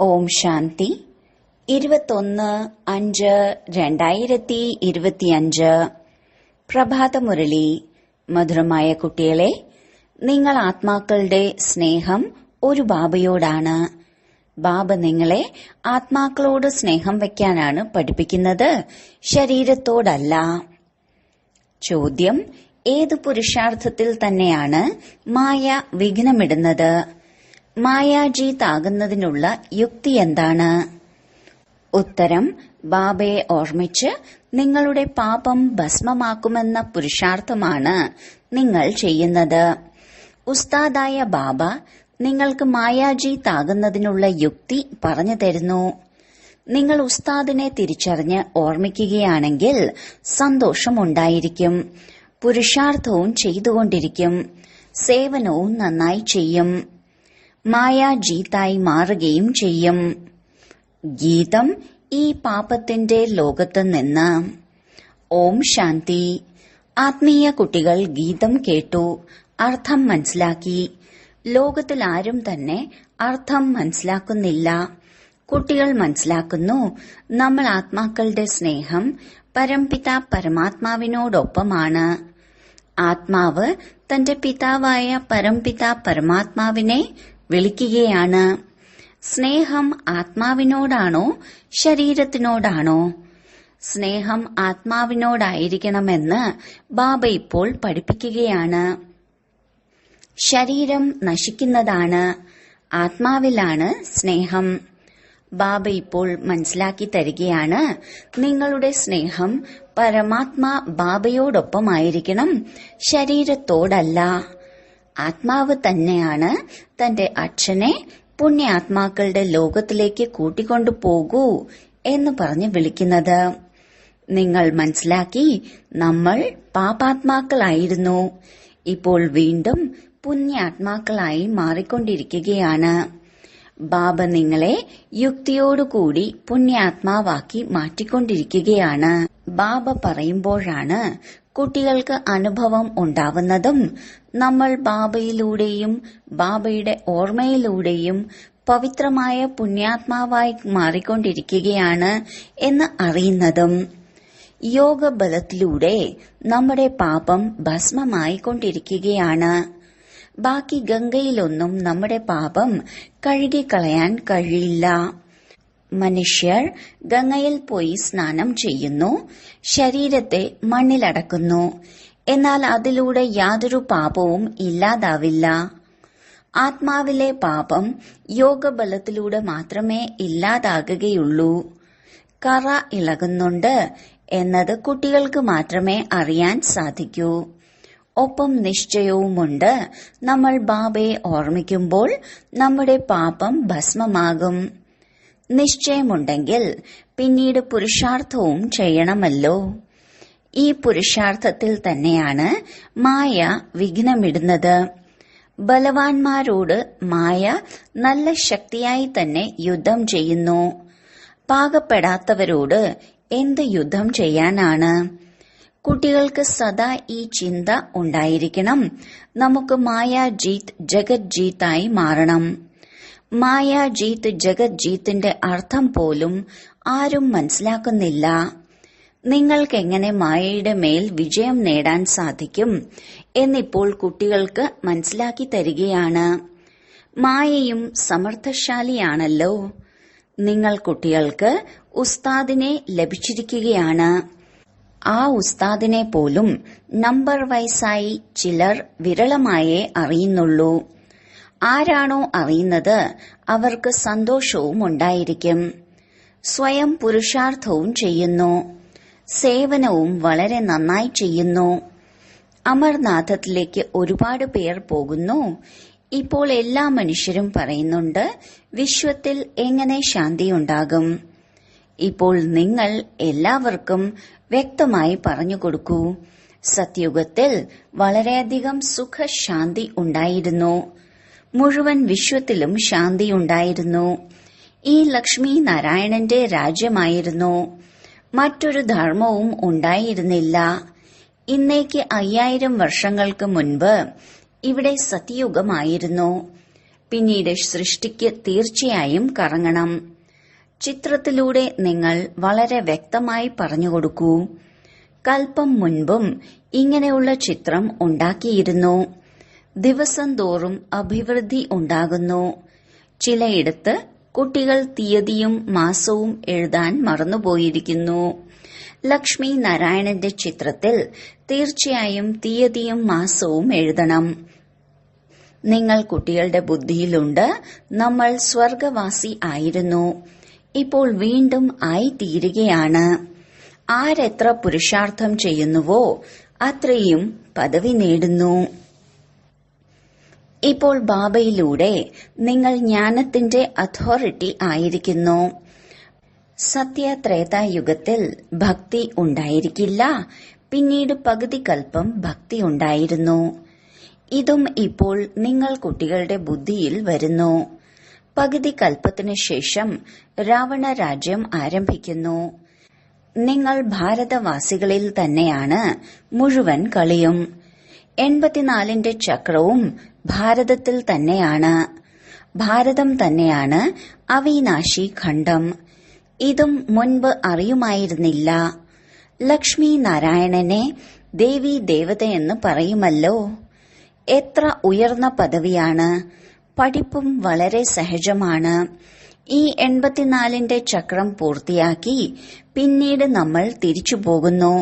ഓം ശാന്തി 21-5-2025 പ്രഭാതമുരളി. മധുരമായ കുട്ടികളെ, നിങ്ങൾ ആത്മാക്കളുടെ സ്നേഹം ഒരു ബാബയോടാണ്. ബാബ നിങ്ങളെ ആത്മാക്കളോട് സ്നേഹം വയ്ക്കാനാണ് പഠിപ്പിക്കുന്നത്, ശരീരത്തോടല്ല. ചോദ്യം: ഏത് പുരുഷാർത്ഥത്തിൽ തന്നെയാണ് മായ വിഘ്നമിടുന്നത്? മായാജീതാകുന്നതിനുള്ള യുക്തി എന്താണ്? ഉത്തരം: ബാബയെ ഓർമ്മിച്ച് നിങ്ങളുടെ പാപം ഭസ്മമാക്കുമെന്ന പുരുഷാർത്ഥമാണ് നിങ്ങൾ ചെയ്യുന്നത്. ഉസ്താദായ ബാബ നിങ്ങൾക്ക് മായാജീതാകുന്നതിനുള്ള യുക്തി പറഞ്ഞു തരുന്നു. നിങ്ങൾ ഉസ്താദിനെ തിരിച്ചറിഞ്ഞ് ഓർമ്മിക്കുകയാണെങ്കിൽ സന്തോഷമുണ്ടായിരിക്കും. പുരുഷാർത്ഥവും ചെയ്തുകൊണ്ടിരിക്കും. സേവനവും നന്നായി ചെയ്യും. മായാജീതായി മാറുകയും ചെയ്യും. ഗീതം: ഈ പാപത്തിന്റെ ലോകത്ത് നിന്ന്. ഓം ശാന്തി. ആത്മീയ കുട്ടികൾ ഗീതം കേട്ടു, അർത്ഥം മനസ്സിലാക്കി. ലോകത്തിൽ ആരും തന്നെ അർത്ഥം മനസ്സിലാക്കുന്നില്ല. കുട്ടികൾ മനസ്സിലാക്കുന്നു, നമ്മൾ ആത്മാക്കളുടെ സ്നേഹം പരംപിത പരമാത്മാവിനോടൊപ്പമാണ്. ആത്മാവ് തന്റെ പിതാവായ പരംപിത പരമാത്മാവിനെ വിളിക്കുകയാണ്. സ്നേഹം ആത്മാവിനോടാണോ ശരീരത്തിനോടാണോ? സ്നേഹം ആത്മാവിനോടായിരിക്കണമെന്ന് ബാബ ഇപ്പോൾ പഠിപ്പിക്കുകയാണ്. ശരീരം നശിക്കുന്നതാണ്, ആത്മാവിലാണ് സ്നേഹം. ബാബ ഇപ്പോൾ മനസ്സിലാക്കി തരികയാണ്, നിങ്ങളുടെ സ്നേഹം പരമാത്മാ ബാബയോടൊപ്പമായിരിക്കണം, ശരീരത്തോടല്ല. ആത്മാവ് തന്നെയാണ് തന്റെ അച്ഛനെ പുണ്യാത്മാക്കളുടെ ലോകത്തിലേക്ക് കൂട്ടിക്കൊണ്ടു പോകൂ എന്ന് പറഞ്ഞ് വിളിക്കുന്നത്. നിങ്ങൾ മനസ്സിലാക്കി, നമ്മൾ പാപാത്മാക്കളായിരുന്നു, ഇപ്പോൾ വീണ്ടും പുണ്യാത്മാക്കളായി മാറിക്കൊണ്ടിരിക്കുകയാണ്. ബാബ നിങ്ങളെ യുക്തിയോടുകൂടി പുണ്യാത്മാവാക്കി മാറ്റിക്കൊണ്ടിരിക്കുകയാണ്. ബാബ പറയുമ്പോഴാണ് കുട്ടികൾക്ക് അനുഭവം ഉണ്ടാവുന്നതും നമ്മൾ ബാബയിലൂടെയും ബാബയുടെ ഓർമ്മയിലൂടെയും പവിത്രമായ പുണ്യാത്മാവായി മാറിക്കൊണ്ടിരിക്കുകയാണ് എന്ന് അറിയുന്നതും. യോഗബലത്തിലൂടെ നമ്മുടെ പാപം ഭസ്മമായിക്കൊണ്ടിരിക്കുകയാണ്. ബാക്കി ഗംഗയിലൊന്നും നമ്മുടെ പാപം കഴുകിക്കളയാൻ കഴിയില്ല. മനുഷ്യർ ഗംഗയിൽ പോയി സ്നാനം ചെയ്യുന്നു, ശരീരത്തെ മണ്ണിലടക്കുന്നു. എന്നാൽ അതിലൂടെ യാതൊരു പാപവും ഇല്ലാതാവില്ല. ആത്മാവിലെ പാപം യോഗബലത്തിലൂടെ മാത്രമേ ഇല്ലാതാകുകയുള്ളൂ. കറ ഇളകുന്നുണ്ട് എന്നത് കുട്ടികൾക്ക് മാത്രമേ അറിയാൻ സാധിക്കൂ. ഒപ്പം നിശ്ചയവുമുണ്ട്, നമ്മൾ ബാബയെ ഓർമ്മിക്കുമ്പോൾ നമ്മുടെ പാപം ഭസ്മമാകും. നിശ്ചയമുണ്ടെങ്കിൽ പിന്നീട് പുരുഷാർത്ഥവും ചെയ്യണമല്ലോ. ഈ പുരുഷാർത്ഥത്തിൽ തന്നെയാണ് മായ വിഘ്നമിടുന്നത്. ബലവാന്മാരോട് മായ നല്ല ശക്തിയായി തന്നെ യുദ്ധം ചെയ്യുന്നു. പാകപ്പെടാത്തവരോട് എന്ത് യുദ്ധം ചെയ്യാനാണ്? കുട്ടികൾക്ക് സദാ ഈ ചിന്ത ഉണ്ടായിരിക്കണം, നമുക്ക് മായാജീത് ജഗത് ജീത്തായി മാറണം. മായാജീത് ജഗത് ജീത്തിന്റെ അർത്ഥം പോലും ആരും മനസ്സിലാക്കുന്നില്ല. നിങ്ങൾക്കെങ്ങനെ മായയുടെ മേൽ വിജയം നേടാൻ സാധിക്കും എന്നിപ്പോൾ കുട്ടികൾക്ക് മനസ്സിലാക്കി തരികയാണ്. മായയും സമർത്ഥശാലിയാണല്ലോ. നിങ്ങൾ കുട്ടികൾക്ക് ഉസ്താദിനെ ലഭിച്ചിരിക്കുകയാണ്. ആ ഉസ്താദിനെ പോലും നമ്പർ വൈസായി ചിലർ വിരളമായേ അറിയുന്നുള്ളൂ. ആരാണോ അറിയുന്നത് അവർക്ക് സന്തോഷവും ഉണ്ടായിരിക്കും. സ്വയം പുരുഷാർത്ഥവും ചെയ്യുന്നു, സേവനവും വളരെ നന്നായി ചെയ്യുന്നു. അമർനാഥത്തിലേക്ക് ഒരുപാട് പേർ പോകുന്നു. ഇപ്പോൾ എല്ലാ മനുഷ്യരും പറയുന്നുണ്ട്, വിശ്വത്തിൽ എങ്ങനെ ശാന്തിയുണ്ടാകും? ഇപ്പോൾ നിങ്ങൾ എല്ലാവർക്കും വ്യക്തമായി പറഞ്ഞു കൊടുക്കൂ. സത്യുഗത്തിൽ വളരെയധികം സുഖശാന്തി ഉണ്ടായിരുന്നു. മുഴുവൻ വിശ്വത്തിലും ശാന്തിയുണ്ടായിരുന്നു. ഈ ലക്ഷ്മി നാരായണന്റെ രാജ്യമായിരുന്നു. മറ്റൊരു ധർമ്മവും ഉണ്ടായിരുന്നില്ല. ഇന്നേക്ക് 5000 വർഷങ്ങൾക്ക് മുൻപ് ഇവിടെ സത്യയുഗമായിരുന്നു. പിന്നീട് സൃഷ്ടിക്ക് തീർച്ചയായും കറങ്ങണം. ചിത്രത്തിലൂടെ നിങ്ങൾ വളരെ വ്യക്തമായി പറഞ്ഞുകൊടുക്കൂ. കൽപ്പം മുൻപും ഇങ്ങനെയുള്ള ചിത്രം ഉണ്ടാക്കിയിരുന്നു. ദിവസം തോറും അഭിവൃദ്ധി ഉണ്ടാകുന്നു. ചിലയിടത്ത് കുട്ടികൾ തീയതിയും മാസവും എഴുതാൻ മറന്നുപോയിരിക്കുന്നു. ലക്ഷ്മി നാരായണന്റെ ചിത്രത്തിൽ തീർച്ചയായും തീയതിയും മാസവും എഴുതണം. നിങ്ങൾ കുട്ടികളുടെ ബുദ്ധിയിലുണ്ട്, നമ്മൾ സ്വർഗവാസി ആയിരുന്നു, ഇപ്പോൾ വീണ്ടും ആയിത്തീരുകയാണ്. ആരെത്ര പുരുഷാർത്ഥം ചെയ്യുന്നുവോ അത്രയും പദവി നേടുന്നു. ഇപ്പോൾ ബാബയിലൂടെ നിങ്ങൾ ജ്ഞാനത്തിന്റെ അതോറിറ്റി ആയിരിക്കുന്നു. സത്യത്രേതായുഗത്തിൽ ഭക്തി ഉണ്ടായിരിക്കില്ല, പിന്നീട് പകുതി കൽപ്പം ഭക്തി ഉണ്ടായിരുന്നു. ഇതും ഇപ്പോൾ നിങ്ങൾ കുട്ടികളുടെ ബുദ്ധിയിൽ വരുന്നു. പകുതി കൽപ്പത്തിനു ശേഷം രാവണ രാജ്യം ആരംഭിക്കുന്നു. നിങ്ങൾ ഭാരതവാസികളിൽ തന്നെയാണ് മുഴുവൻ കളിയും. 84ന്റെ ചക്രവും ഭാരതത്തിൽ തന്നെയാണ്. ഭാരതം തന്നെയാണ് അവിനാശി ഖണ്ഡം. ഇതും മുൻപ് അറിയുമായിരുന്നില്ല. ലക്ഷ്മി നാരായണനെ ദേവി ദേവതയെന്ന് പറയുമല്ലോ. എത്ര ഉയർന്ന പദവിയാണ്. പഠിപ്പും വളരെ സഹജമാണ്. ഈ 84ന്റെ ചക്രം പൂർത്തിയാക്കി പിന്നീട് നമ്മൾ തിരിച്ചു പോകുന്നു.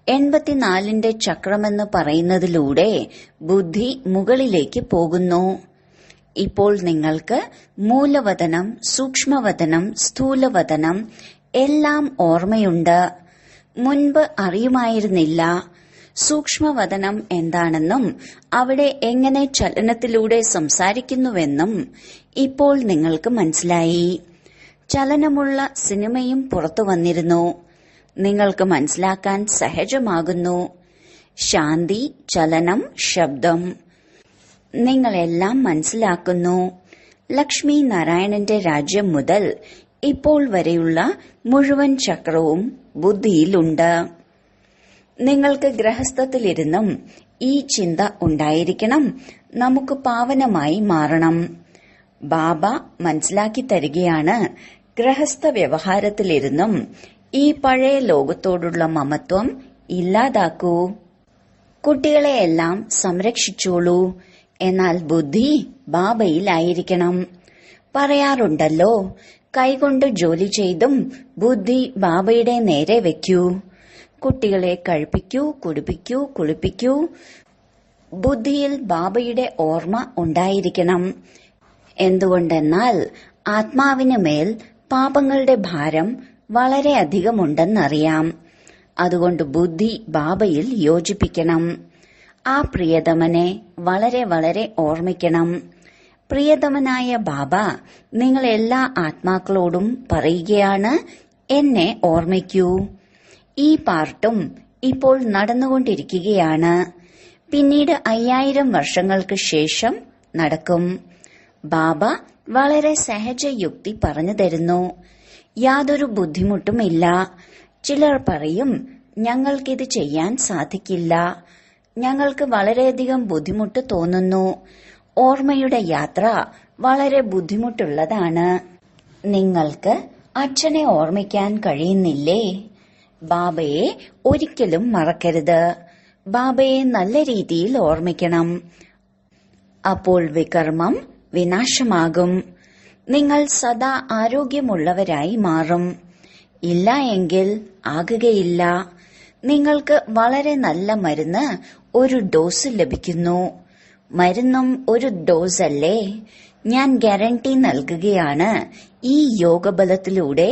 84ന്റെ ചക്രമെന്ന് പറയുന്നതിലൂടെ ബുദ്ധി മുകളിലേക്ക് പോകുന്നു. ഇപ്പോൾ നിങ്ങൾക്ക് മൂലവതനം, സൂക്ഷ്മവതനം, സ്ഥൂലവതനം എല്ലാം ഓർമ്മയുണ്ട്. മുൻപ് അറിയുമായിരുന്നില്ല. സൂക്ഷ്മവതനം എന്താണെന്നും അവിടെ എങ്ങനെ ചലനത്തിലൂടെ സംസാരിക്കുന്നുവെന്നും ഇപ്പോൾ നിങ്ങൾക്ക് മനസ്സിലായി. ചലനമുള്ള സിനിമയും പുറത്തു വന്നിരുന്നു. നിങ്ങൾക്ക് മനസ്സിലാക്കാൻ സഹജമാകുന്നു. ശാന്തി, ചലനം, ശബ്ദം നിങ്ങളെല്ലാം മനസ്സിലാക്കുന്നു. ലക്ഷ്മി നാരായണന്റെ രാജ്യം മുതൽ ഇപ്പോൾ വരെയുള്ള മുഴുവൻ ചക്രവും ബുദ്ധിയിലുണ്ട്. നിങ്ങൾക്ക് ഗൃഹസ്ഥത്തിലിരുന്നും ഈ ചിന്ത ഉണ്ടായിരിക്കണം, നമുക്ക് പാവനമായി മാറണം. ബാബ മനസ്സിലാക്കി തരികയാണ്, ഗൃഹസ്ഥ വ്യവഹാരത്തിലിരുന്നും ഈ പഴയ ലോകത്തോടുള്ള മമത്വം ഇല്ലാതാക്കൂ. കുട്ടികളെയെല്ലാം സംരക്ഷിച്ചോളൂ, എന്നാൽ ബുദ്ധി ബാബയിലായിരിക്കണം. പറയാറുണ്ടല്ലോ, കൈകൊണ്ട് ജോലി ചെയ്തും ബുദ്ധി ബാബയുടെ നേരെ വെക്കൂ. കുട്ടികളെ കഴിപ്പിക്കൂ, കുടിപ്പിക്കൂ, കുളിപ്പിക്കൂ. ബുദ്ധിയിൽ ബാബയുടെ ഓർമ്മ ഉണ്ടായിരിക്കണം. എന്തുകൊണ്ടെന്നാൽ ആത്മാവിന് മേൽ പാപങ്ങളുടെ ഭാരം വളരെയധികമുണ്ടെന്നറിയാം. അതുകൊണ്ട് ബുദ്ധി ബാബയിൽ യോജിപ്പിക്കണം. ആ പ്രിയതമനെ വളരെ വളരെ ഓർമ്മിക്കണം. പ്രിയതമനായ ബാബ നിങ്ങൾ എല്ലാ ആത്മാക്കളോടും പറയുകയാണ്, എന്നെ ഓർമ്മിക്കൂ. ഈ പാർട്ടും ഇപ്പോൾ നടന്നുകൊണ്ടിരിക്കുകയാണ്. പിന്നീട് 5000 വർഷങ്ങൾക്ക് ശേഷം നടക്കും. ബാബ വളരെ സഹജ യുക്തി പറഞ്ഞു തരുന്നു. യാതൊരു ബുദ്ധിമുട്ടുമില്ല. ചിലർ പറയും, ഞങ്ങൾക്കിത് ചെയ്യാൻ സാധിക്കില്ല, ഞങ്ങൾക്ക് വളരെയധികം ബുദ്ധിമുട്ട് തോന്നുന്നു. ഓർമ്മയുടെ യാത്ര വളരെ ബുദ്ധിമുട്ടുള്ളതാണ്. നിങ്ങൾക്ക് അച്ഛനെ ഓർമ്മിക്കാൻ കഴിയുന്നില്ലേ? ബാബയെ ഒരിക്കലും മറക്കരുത്. ബാബയെ നല്ല രീതിയിൽ ഓർമ്മിക്കണം. അപ്പോൾ വികർമ്മം വിനാശമാകും. നിങ്ങൾ സദാ ആരോഗ്യമുള്ളവരായി മാറും. ഇല്ല എങ്കിൽ ആകുകയില്ല. നിങ്ങൾക്ക് വളരെ നല്ല മരുന്ന് ഒരു ഡോസ് ലഭിക്കുന്നു. മരുന്നും ഒരു ഡോസ് അല്ലേ? ഞാൻ ഗ്യാരണ്ടി നൽകുകയാണ്, ഈ യോഗബലത്തിലൂടെ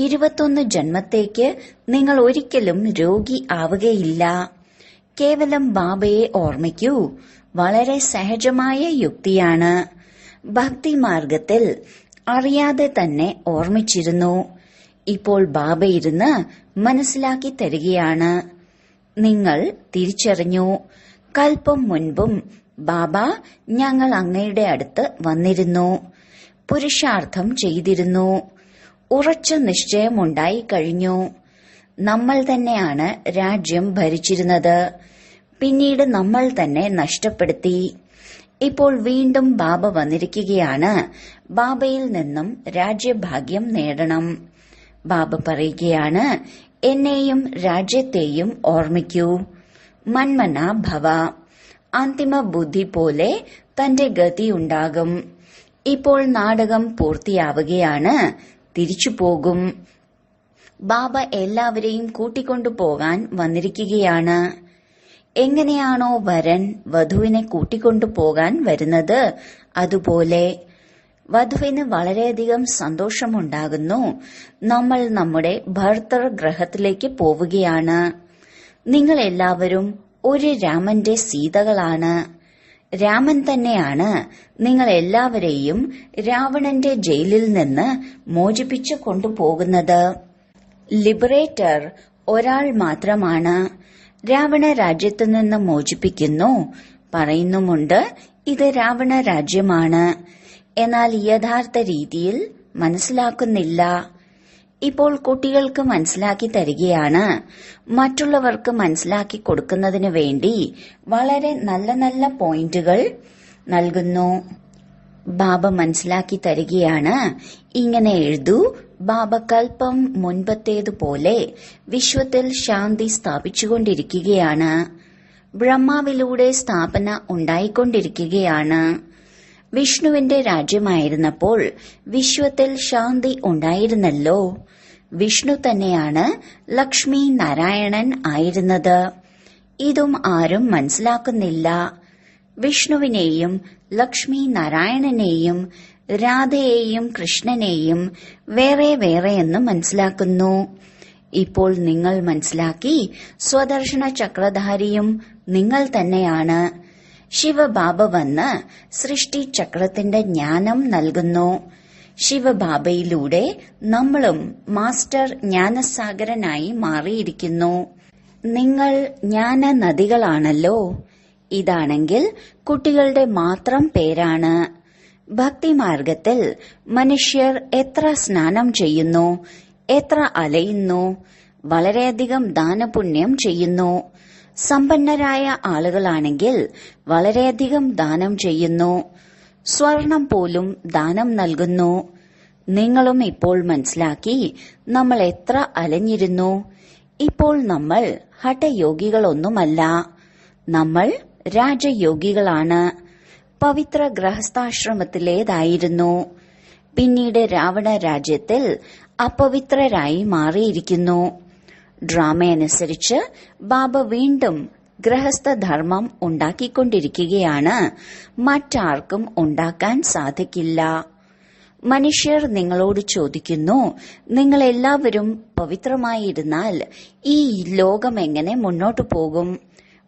21 ജന്മത്തേക്ക് നിങ്ങൾ ഒരിക്കലും രോഗി ആവുകയില്ല. കേവലം ബാബയെ ഓർമ്മിക്കൂ. വളരെ സഹജമായ യുക്തിയാണ്. ഭക്തിമാർഗത്തിൽ അറിയാതെ തന്നെ ഓർമ്മിച്ചിരുന്നു. ഇപ്പോൾ ബാബ ഇരുന്ന് മനസ്സിലാക്കി തരികയാണ്. നിങ്ങൾ തിരിച്ചറിഞ്ഞു. കൽപ്പം മുൻപും ബാബ ഞങ്ങൾ അങ്ങയുടെ അടുത്ത് വന്നിരുന്നു, പുരുഷാർത്ഥം ചെയ്തിരുന്നു, ഉറച്ച നിശ്ചയമുണ്ടായി കഴിഞ്ഞു. നമ്മൾ തന്നെയാണ് രാജ്യം ഭരിച്ചിരുന്നത്, പിന്നീട് നമ്മൾ തന്നെ നഷ്ടപ്പെടുത്തി. ഇപ്പോൾ വീണ്ടും ബാബ വന്നിരിക്കുകയാണ്. ബാബയിൽ നിന്നും രാജ്യഭാഗ്യം നേടണം. ബാബ പറയുകയാണ്, എന്നെയും രാജ്യത്തെയും ഓർമ്മിക്കൂ. മന്മന ഭവ. അന്തിമ ബുദ്ധി പോലെ തന്റെ ഗതിയുണ്ടാകും. ഇപ്പോൾ നാടകം പൂർത്തിയാവുകയാണ്. തിരിച്ചു പോകും. ബാബ എല്ലാവരെയും കൂട്ടിക്കൊണ്ടുപോകാൻ വന്നിരിക്കുകയാണ്. എങ്ങനെയാണോ വരൻ വധുവിനെ കൂട്ടിക്കൊണ്ടുപോകാൻ വരുന്നത്, അതുപോലെ വധുവിന് വളരെയധികം സന്തോഷമുണ്ടാകുന്നു. നമ്മൾ നമ്മുടെ ഭർതൃഗ്രഹത്തിലേക്ക് പോവുകയാണ്. നിങ്ങൾ എല്ലാവരും ഒരു രാമന്റെ സീതകളാണ്. രാമൻ തന്നെയാണ് നിങ്ങൾ എല്ലാവരെയും രാവണന്റെ ജയിലിൽ നിന്ന് മോചിപ്പിച്ചു കൊണ്ടുപോകുന്നത്. ലിബറേറ്റർ ഒരാൾ മാത്രമാണ്. രാവണ രാജ്യത്തു നിന്ന് മോചിപ്പിക്കുന്നു. പറയുന്നുമുണ്ട്, ഇത് രാവണ രാജ്യമാണ്. എന്നാൽ യഥാർത്ഥ രീതിയിൽ മനസ്സിലാക്കുന്നില്ല. ഇപ്പോൾ കുട്ടികൾക്ക് മനസ്സിലാക്കി തരികയാണ്. മറ്റുള്ളവർക്ക് മനസ്സിലാക്കി കൊടുക്കുന്നതിന് വേണ്ടി വളരെ നല്ല നല്ല പോയിന്റുകൾ നൽകുന്നു. ബാബ മനസ്സിലാക്കി തരികയാണ്. ഇങ്ങനെ എഴുതൂ. ബാബ കൽപ്പം മുൻപത്തേതുപോലെ വിശ്വത്തിൽ ശാന്തി സ്ഥാപിച്ചുകൊണ്ടിരിക്കുകയാണ്. ബ്രഹ്മാവിലൂടെ സ്ഥാപന ഉണ്ടായിക്കൊണ്ടിരിക്കുകയാണ്. വിഷ്ണുവിന്റെ രാജ്യമായിരുന്നപ്പോൾ വിശ്വത്തിൽ ശാന്തി ഉണ്ടായിരുന്നല്ലോ. വിഷ്ണു തന്നെയാണ് ലക്ഷ്മി നാരായണൻ ആയിരുന്നത്. ഇതും ആരും മനസ്സിലാക്കുന്നില്ല. വിഷ്ണുവിനെയും ലക്ഷ്മി നാരായണനെയും രാധയെയും കൃഷ്ണനെയും വേറെ വേറെയെന്ന് മനസ്സിലാക്കുന്നു. ഇപ്പോൾ നിങ്ങൾ മനസ്സിലാക്കി, സ്വദർശന ചക്രധാരിയും നിങ്ങൾ തന്നെയാണ്. ശിവബാബ വന്ന് സൃഷ്ടി ചക്രത്തിന്റെ ജ്ഞാനം നൽകുന്നു. ശിവബാബയിലൂടെ നമ്മളും മാസ്റ്റർ ജ്ഞാനസാഗരനായി മാറിയിരിക്കുന്നു. നിങ്ങൾ ജ്ഞാന നദികളാണല്ലോ. ഇതാണെങ്കിൽ കുട്ടികളുടെ മാത്രം പേരാണ്. ഭക്തിമാർഗത്തിൽ മനുഷ്യർ എത്ര സ്നാനം ചെയ്യുന്നു, എത്ര അലയുന്നു, വളരെയധികം ദാനപുണ്യം ചെയ്യുന്നു. സമ്പന്നരായ ആളുകളാണെങ്കിൽ വളരെയധികം ദാനം ചെയ്യുന്നു. സ്വർണം പോലും ദാനം നൽകുന്നു. നിങ്ങളും ഇപ്പോൾ മനസ്സിലാക്കി നമ്മൾ എത്ര അലഞ്ഞിരുന്നു. ഇപ്പോൾ നമ്മൾ ഹഠയോഗികളൊന്നുമല്ല, നമ്മൾ രാജയോഗികളാണ്. പവിത്ര ഗൃഹസ്ഥാശ്രമത്തിലേതായിരുന്നു. പിന്നീട് രാവണ രാജ്യത്തിൽ അപവിത്രരായി മാറിയിരിക്കുന്നു. ഡ്രാമയനുസരിച്ച് ബാബ വീണ്ടും ഗൃഹസ്ഥധർമ്മം ഉണ്ടാക്കിക്കൊണ്ടിരിക്കുകയാണ്. മറ്റാർക്കും ഉണ്ടാക്കാൻ സാധിക്കില്ല. മനുഷ്യർ നിങ്ങളോട് ചോദിക്കുന്നു, നിങ്ങൾ എല്ലാവരും പവിത്രമായിരുന്നാൽ ഈ ലോകം എങ്ങനെ മുന്നോട്ടു പോകും?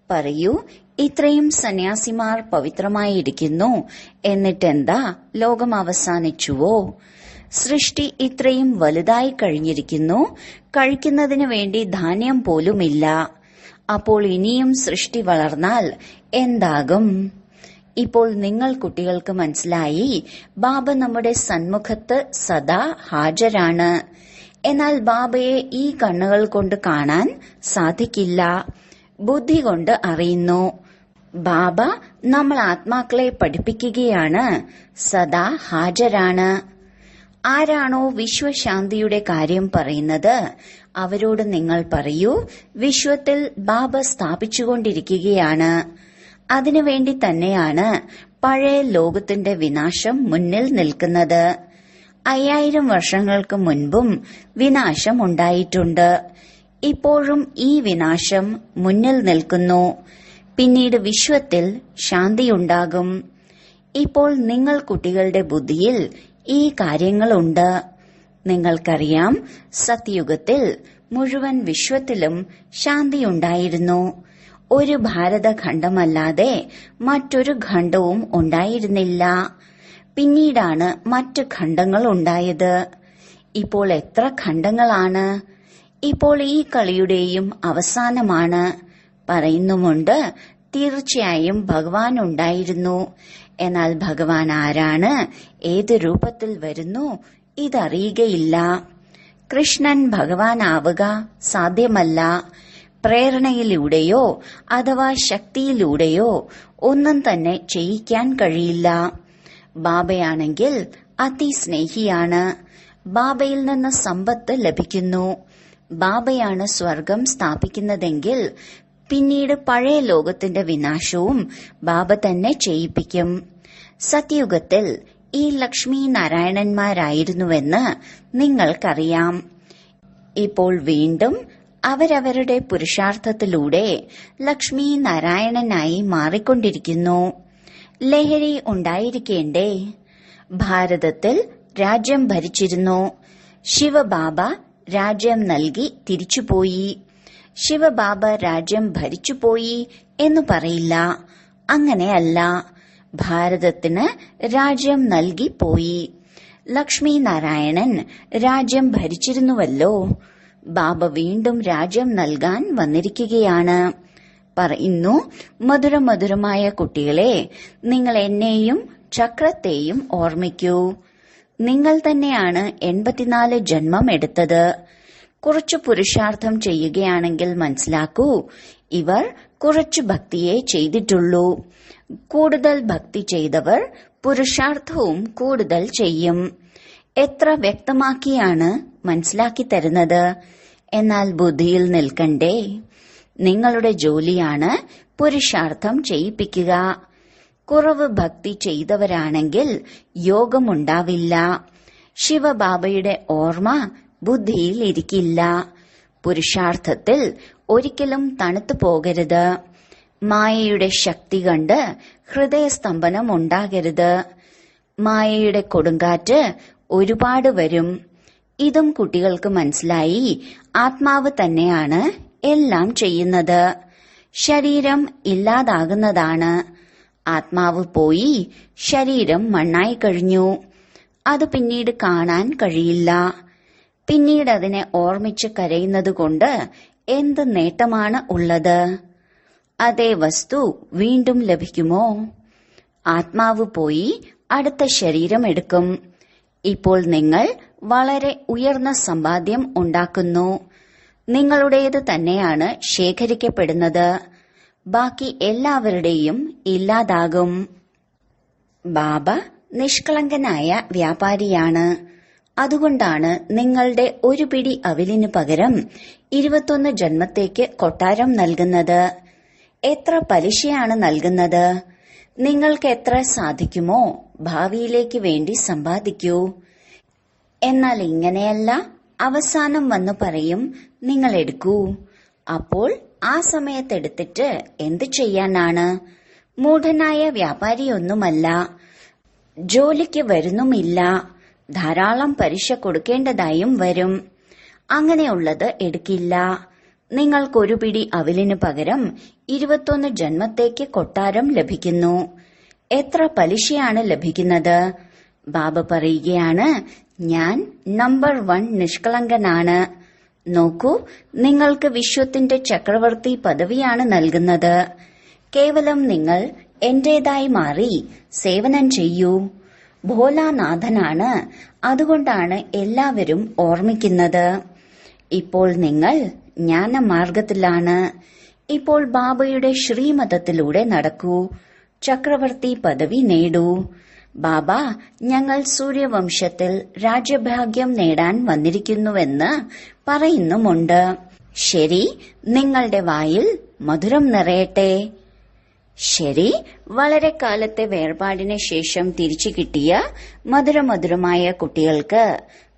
പറയൂ, ഇത്രയും സന്യാസിമാർ പവിത്രമായിരിക്കുന്നു, എന്നിട്ടെന്താ ലോകം അവസാനിച്ചുവോ? സൃഷ്ടി ഇത്രയും വലുതായി കഴിഞ്ഞിരിക്കുന്നു, കഴിക്കുന്നതിന് വേണ്ടി ധാന്യം പോലുമില്ല. അപ്പോൾ ഇനിയും സൃഷ്ടി വളർന്നാൽ എന്താകും? ഇപ്പോൾ നിങ്ങൾ കുട്ടികൾക്ക് മനസ്സിലായി, ബാബ നമ്മുടെ സന്മുഖത്ത് സദാ ഹാജരാണ്. എന്നാൽ ബാബയെ ഈ കണ്ണുകൾ കൊണ്ട് കാണാൻ സാധിക്കില്ല, ബുദ്ധി കൊണ്ട് അറിയുന്നു. ബാബ നമ്മൾ ആത്മാക്കളെ പഠിപ്പിക്കുകയാണ്, സദാ ഹാജരാണ്. ആരാണോ വിശ്വശാന്തിയുടെ കാര്യം പറയുന്നത് അവരോട് നിങ്ങൾ പറയൂ, വിശ്വത്തിൽ ബാബ സ്ഥാപിച്ചുകൊണ്ടിരിക്കുകയാണ്. അതിനുവേണ്ടി തന്നെയാണ് പഴയ ലോകത്തിന്റെ വിനാശം മുന്നിൽ നിൽക്കുന്നത്. 5000 വർഷങ്ങൾക്ക് മുൻപും വിനാശം ഉണ്ടായിട്ടുണ്ട്. ഇപ്പോഴും ഈ വിനാശം മുന്നിൽ നിൽക്കുന്നു. പിന്നീട് വിശ്വത്തിൽ ശാന്തിയുണ്ടാകും. ഇപ്പോൾ നിങ്ങൾ കുട്ടികളുടെ ബുദ്ധിയിൽ ഈ കാര്യങ്ങളുണ്ട്. നിങ്ങൾക്കറിയാം, സത്യുഗത്തിൽ മുഴുവൻ വിശ്വത്തിലും ശാന്തിയുണ്ടായിരുന്നു. ഒരു ഭാരതഖണ്ഡമല്ലാതെ മറ്റൊരു ഖണ്ഡവും ഉണ്ടായിരുന്നില്ല. പിന്നീടാണ് മറ്റ് ഖണ്ഡങ്ങൾ ഉണ്ടായത്. ഇപ്പോൾ എത്ര ഖണ്ഡങ്ങളാണ്? ഇപ്പോൾ ഈ കളിയുടെയും അവസാനമാണ്. പറയുന്നുമുണ്ട്, തീർച്ചയായും ഭഗവാൻ ഉണ്ടായിരുന്നു. എന്നാൽ ഭഗവാൻ ആരാണ്, ഏത് രൂപത്തിൽ വരുന്നു, ഇതറിയുകയില്ല. കൃഷ്ണൻ ഭഗവാൻ ആവുക സാധ്യമല്ല. പ്രേരണയിലൂടെയോ അഥവാ ശക്തിയിലൂടെയോ ഒന്നും തന്നെ ചെയ്യിക്കാൻ കഴിയില്ല. ബാബയാണെങ്കിൽ അതിസ്നേഹിയാണ്. ബാബയിൽ നിന്ന് സമ്പത്ത് ലഭിക്കുന്നു. ബാബയാണ് സ്വർഗം സ്ഥാപിക്കുന്നതെങ്കിൽ പിന്നീട് പഴയ ലോകത്തിന്റെ വിനാശവും ബാബ തന്നെ ചെയ്യിപ്പിക്കും. സത്യയുഗത്തിൽ ഈ ലക്ഷ്മി നാരായണന്മാരായിരുന്നുവെന്ന് നിങ്ങൾക്കറിയാം. ഇപ്പോൾ വീണ്ടും അവരവരുടെ പുരുഷാർത്ഥത്തിലൂടെ ലക്ഷ്മി നാരായണനായി മാറിക്കൊണ്ടിരിക്കുന്നു. ലഹരി ഉണ്ടായിരിക്കേണ്ടേ? ഭാരതത്തിൽ രാജ്യം ഭരിച്ചിരുന്നു. ശിവബാബ രാജ്യം നൽകി തിരിച്ചുപോയി. ശിവബാബ രാജ്യം ഭരിച്ചുപോയി എന്നു പറയില്ല. അങ്ങനെയല്ല. ഭാരതത്തിന് രാജ്യം നൽകി പോയി. ലക്ഷ്മി നാരായണൻ രാജ്യം ഭരിച്ചിരുന്നുവല്ലോ. ബാബ വീണ്ടും രാജ്യം നൽകാൻ വന്നിരിക്കുകയാണ്. പറയുന്നു, മധുരമധുരമായ കുട്ടികളെ, നിങ്ങൾ എന്നെയും ചക്രത്തെയും ഓർമ്മിക്കൂ. നിങ്ങൾ തന്നെയാണ് 84 ജന്മം എടുത്തത്. കുറച്ചു പുരുഷാർത്ഥം ചെയ്യുകയാണെങ്കിൽ മനസ്സിലാക്കൂ, ഇവർ കുറച്ചു ഭക്തിയെ ചെയ്തിട്ടുള്ളൂ. കൂടുതൽ ഭക്തി ചെയ്തവർ പുരുഷാർത്ഥവും കൂടുതൽ ചെയ്യും. എത്ര വ്യക്തമാക്കിയാണ് മനസ്സിലാക്കി തരുന്നത്. എന്നാൽ ബുദ്ധിയിൽ നിൽക്കണ്ടേ? നിങ്ങളുടെ ജോലിയാണ് പുരുഷാർത്ഥം ചെയ്യിപ്പിക്കുക. കുറവ് ഭക്തി ചെയ്തവരാണെങ്കിൽ യോഗമുണ്ടാവില്ല. ശിവബാബയുടെ ഓർമ്മ ബുദ്ധിയിൽ ഇരിക്കില്ല. പുരുഷാർത്ഥത്തിൽ ഒരിക്കലും തണുത്തു പോകരുത്. മായയുടെ ശക്തി കണ്ട് ഹൃദയസ്തംഭനം ഉണ്ടാകരുത്. മായയുടെ കൊടുങ്കാറ്റ് ഒരുപാട് വരും. ഇതും കുട്ടികൾക്ക് മനസ്സിലായി. ആത്മാവ് തന്നെയാണ് എല്ലാം ചെയ്യുന്നത്. ശരീരം ഇല്ലാതാകുന്നതാണ്. ആത്മാവ് പോയി ശരീരം മണ്ണായി കഴിഞ്ഞു. അത് പിന്നീട് കാണാൻ കഴിയില്ല. പിന്നീട് അതിനെ ഓർമ്മിച്ച് കരയുന്നതുകൊണ്ട് എന്ത് നേട്ടമാണ് ഉള്ളത്? അതേ വസ്തു വീണ്ടും ലഭിക്കുമോ? ആത്മാവ് പോയി അടുത്ത ശരീരം എടുക്കും. ഇപ്പോൾ നിങ്ങൾ വളരെ ഉയർന്ന സമ്പാദ്യം ഉണ്ടാക്കുന്നു. നിങ്ങളുടേത് തന്നെയാണ് ശേഖരിക്കപ്പെടുന്നത്. ബാക്കി എല്ലാവരുടെയും ഇല്ലാതാകും. ബാബ നിഷ്കളങ്കനായ വ്യാപാരിയാണ്. അതുകൊണ്ടാണ് നിങ്ങളുടെ ഒരു പിടി അവിലിനു പകരം 21 ജന്മത്തേക്ക് കൊട്ടാരം നൽകുന്നത്. എത്ര പലിശയാണ് നൽകുന്നത്? നിങ്ങൾക്ക് എത്ര സാധിക്കുമോ ഭാവിയിലേക്ക് വേണ്ടി സമ്പാദിക്കൂ. എന്നാൽ ഇങ്ങനെയല്ല. അവസാനം വന്നു പറയും, നിങ്ങൾ എടുക്കൂ. അപ്പോൾ ആ സമയത്തെടുത്തിട്ട് എന്തു ചെയ്യാനാണ്? മൂഢനായ വ്യാപാരിയൊന്നുമല്ല. ജോലിക്ക് വരുന്നുമില്ല. ധാരാളം പലിശ കൊടുക്കേണ്ടതായും വരും. അങ്ങനെയുള്ളത് എടുക്കില്ല. നിങ്ങൾക്കൊരു പിടി അവിലിനു പകരം 21 ജന്മത്തേക്ക് കൊട്ടാരം ലഭിക്കുന്നു. എത്ര പലിശയാണ് ലഭിക്കുന്നത്? ബാബ പറയുകയാണ്, ഞാൻ നമ്പർ 1 നിഷ്കളങ്കനാണ്. നോക്കൂ, നിങ്ങൾക്ക് വിശ്വത്തിന്റെ ചക്രവർത്തി പദവിയാണ് നൽകുന്നത്. കേവലം നിങ്ങൾ എന്റേതായി മാറി സേവനം ചെയ്യൂ. ഭോലാനാഥനാണ്. അതുകൊണ്ടാണ് എല്ലാവരും ഓർമ്മിക്കുന്നത്. ഇപ്പോൾ നിങ്ങൾ ജ്ഞാനമാർഗത്തിലാണ്. ഇപ്പോൾ ബാബയുടെ ശ്രീമതത്തിലൂടെ നടക്കൂ. ചക്രവർത്തി പദവി നേടൂ. ബാബ, ഞങ്ങൾ സൂര്യവംശത്തിൽ രാജ്യഭാഗ്യം നേടാൻ വന്നിരിക്കുന്നുവെന്ന് പറയുന്നുമുണ്ട്. ശരി, നിങ്ങളുടെ വായിൽ മധുരം നിറയട്ടെ. ശരി, വളരെ കാലത്തെ വേർപാടിന് ശേഷം തിരിച്ചു കിട്ടിയ മധുരമധുരമായ കുട്ടികൾക്ക്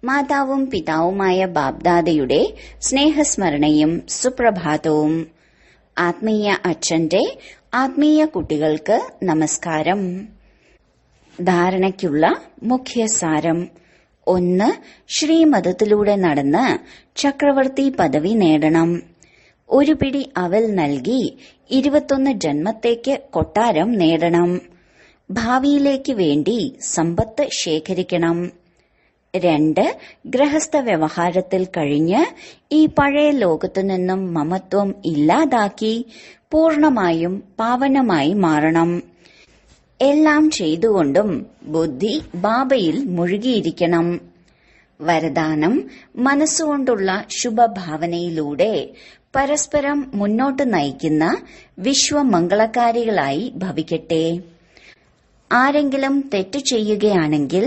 മാതാവും പിതാവുമായ ബാബ്ദാദയുടെ സ്നേഹസ്മരണയും സുപ്രഭാതവും. ആത്മീയ അച്ഛന്റെ ആത്മീയ കുട്ടികൾക്ക് നമസ്കാരം. ധാരണയ്ക്കുള്ള മുഖ്യസാരം: 1. ശ്രീമതത്തിലൂടെ നടന്ന് ചക്രവർത്തി പദവി നേടണം. ഒരു പിടി അവൽ നൽകി 21 ജന്മത്തേക്ക് കൊട്ടാരം നേടണം. ഭാവിയിലേക്ക് വേണ്ടി സമ്പത്ത് ശേഖരിക്കണം. 2. ഗൃഹസ്ഥ വ്യവഹാരത്തിൽ കഴിഞ്ഞ് ഈ പഴയ ലോകത്തു നിന്നും മമത്വം ഇല്ലാതാക്കി പൂർണമായും പാവനമായി മാറണം. എല്ലാം ചെയ്തുകൊണ്ടും ബുദ്ധി ബാബയിൽ മുഴുകിയിരിക്കണം. വരദാനം മനസ്സുകൊണ്ടുള്ള ശുഭഭാവനയിലൂടെ പരസ്പരം മുന്നോട്ട് നയിക്കുന്ന വിശ്വമംഗളകാരികളായി ഭവിക്കട്ടെ. ആരെങ്കിലും തെറ്റു ചെയ്യുകയാണെങ്കിൽ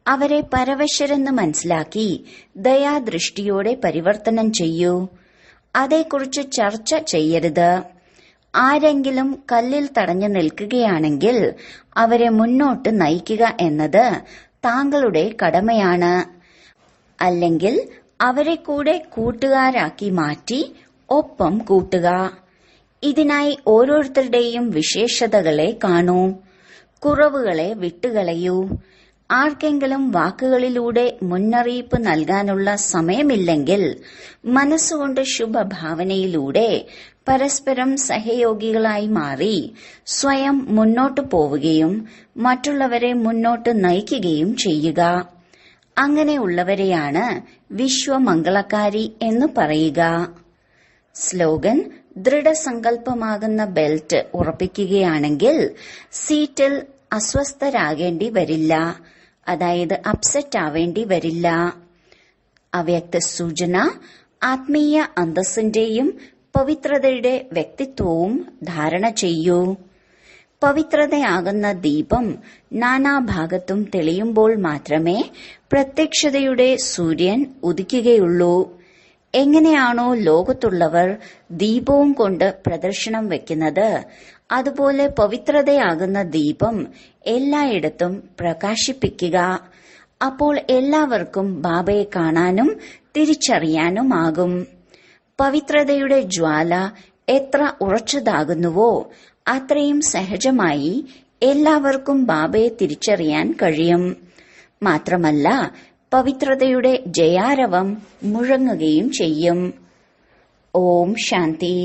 അവരെ പരവശരെന്ന് മനസ്സിലാക്കി ദയാദൃഷ്ടിയോടെ പരിവർത്തനം ചെയ്യൂ. അതേക്കുറിച്ച് ചർച്ച ചെയ്യരുത്. ആരെങ്കിലും കല്ലിൽ തടഞ്ഞു നിൽക്കുകയാണെങ്കിൽ അവരെ മുന്നോട്ട് നയിക്കുക എന്നത് താങ്കളുടെ കടമയാണ്. അല്ലെങ്കിൽ അവരെ കൂടെ കൂട്ടുകാരാക്കി മാറ്റി ഒപ്പം കൂട്ടുക. ഇതിനായി ഓരോരുത്തരുടെയും വിശേഷതകളെ കാണൂ. കുറവുകളെ വിട്ടുകളയൂ. ആർക്കെങ്കിലും വാക്കുകളിലൂടെ മുന്നറിയിപ്പ് നൽകാനുള്ള സമയമില്ലെങ്കിൽ മനസ്സുകൊണ്ട് ശുഭഭാവനയിലൂടെ പരസ്പരം സഹയോഗികളായി മാറി സ്വയം മുന്നോട്ടു പോവുകയും മറ്റുള്ളവരെ മുന്നോട്ട് നയിക്കുകയും ചെയ്യുക. അങ്ങനെയുള്ളവരെയാണ് വിശ്വമംഗളകാരി എന്ന് പറയുക. സ്ലോഗൻ: ദൃഢസങ്കല്പമാകുന്ന ബെൽറ്റ് ഉറപ്പിക്കുകയാണെങ്കിൽ സീറ്റിൽ അസ്വസ്ഥരാകേണ്ടി വരില്ല, അതായത് അപ്സെറ്റ് ആവേണ്ടി വരില്ല. അവ്യക്ത സൂചന: ആത്മീയ അന്തസ്സിന്റെയും പവിത്രതയുടെ വ്യക്തിത്വവും ധാരണ ചെയ്യൂ. പവിത്രതയാകുന്ന ദീപം നാനാഭാഗത്തും തെളിയുമ്പോൾ മാത്രമേ പ്രത്യക്ഷതയുടെ സൂര്യൻ ഉദിക്കുകയുള്ളൂ. എങ്ങനെയാണോ ലോകത്തുള്ളവർ ദീപവും കൊണ്ട് പ്രദർശനം വെക്കുന്നത്, അതുപോലെ പവിത്രതയാകുന്ന ദീപം എല്ലായിടത്തും പ്രകാശിപ്പിക്കുക. അപ്പോൾ എല്ലാവർക്കും ബാബയെ കാണാനും തിരിച്ചറിയാനുമാകും. പവിത്രതയുടെ ജ്വാല എത്ര ഉറച്ചതാകുന്നുവോ അത്രയും സഹജമായി എല്ലാവർക്കും ബാബയെ തിരിച്ചറിയാൻ കഴിയും. മാത്രമല്ല, പവിത്രതയുടെ ജയാരവം മുഴങ്ങുകയും ചെയ്യും. ഓം ശാന്തി.